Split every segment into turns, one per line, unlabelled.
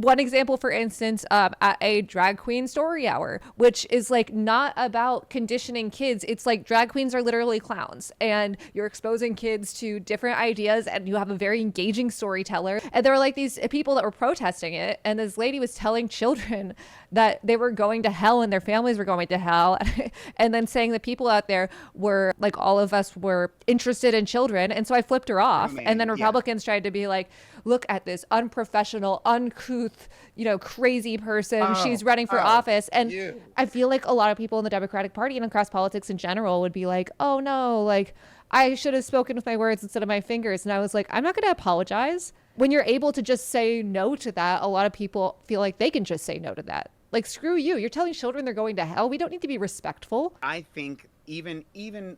one example, for instance, at a drag queen story hour, which is like not about conditioning kids. It's like drag queens are literally clowns, and you're exposing kids to different ideas, and you have a very engaging storyteller. And there were like these people that were protesting it, and this lady was telling children that they were going to hell and their families were going to hell, and then saying that people out there were like all of us were interested in children. And so I flipped her off, and then
Grooming, yeah.
Republicans tried to be like, look at this unprofessional, uncouth, crazy person. She's
Oh,
running for
oh,
office. And
you.
I feel like a lot of people in the Democratic Party and across politics in general would be like, oh no, like I should have spoken with my words instead of my fingers. And I was like, I'm not going to apologize. When you're able to just say no to that, a lot of people feel like they can just say no to that. Like, screw you. You're telling children they're going to hell. We don't need to be respectful.
I think even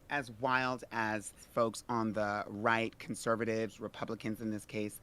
as wild as folks on the right, conservatives, Republicans in this case,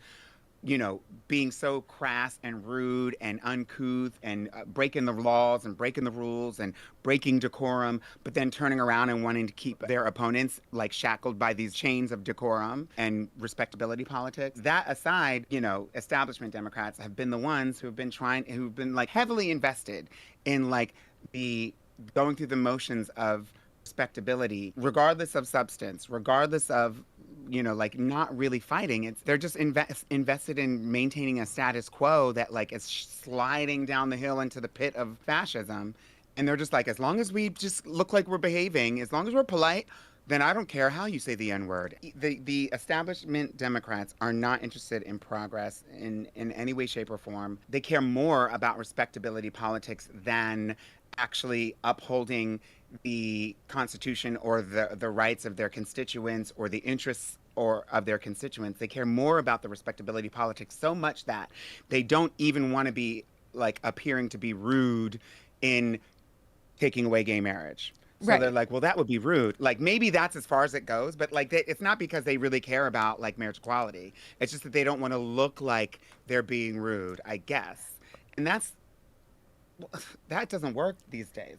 being so crass and rude and uncouth and breaking the laws and breaking the rules and breaking decorum, but then turning around and wanting to keep their opponents like shackled by these chains of decorum and respectability politics. That aside, establishment Democrats have been the ones who've been like heavily invested in like the going through the motions of respectability, regardless of substance, regardless of like not really fighting. They're just invested in maintaining a status quo that like is sliding down the hill into the pit of fascism. And they're just like, as long as we just look like we're behaving, as long as we're polite, then I don't care how you say the N word. The establishment Democrats are not interested in progress in any way, shape, or form. They care more about respectability politics than actually upholding the Constitution or the rights of their constituents or the interests or of their constituents. They care more about the respectability politics so much that they don't even want to be like appearing to be rude in taking away gay marriage. So they're
Right.
like, well, that would be rude. Like maybe that's as far as it goes, but like it's not because they really care about like marriage equality. It's just that they don't want to look like they're being rude, I guess. And that doesn't work these days.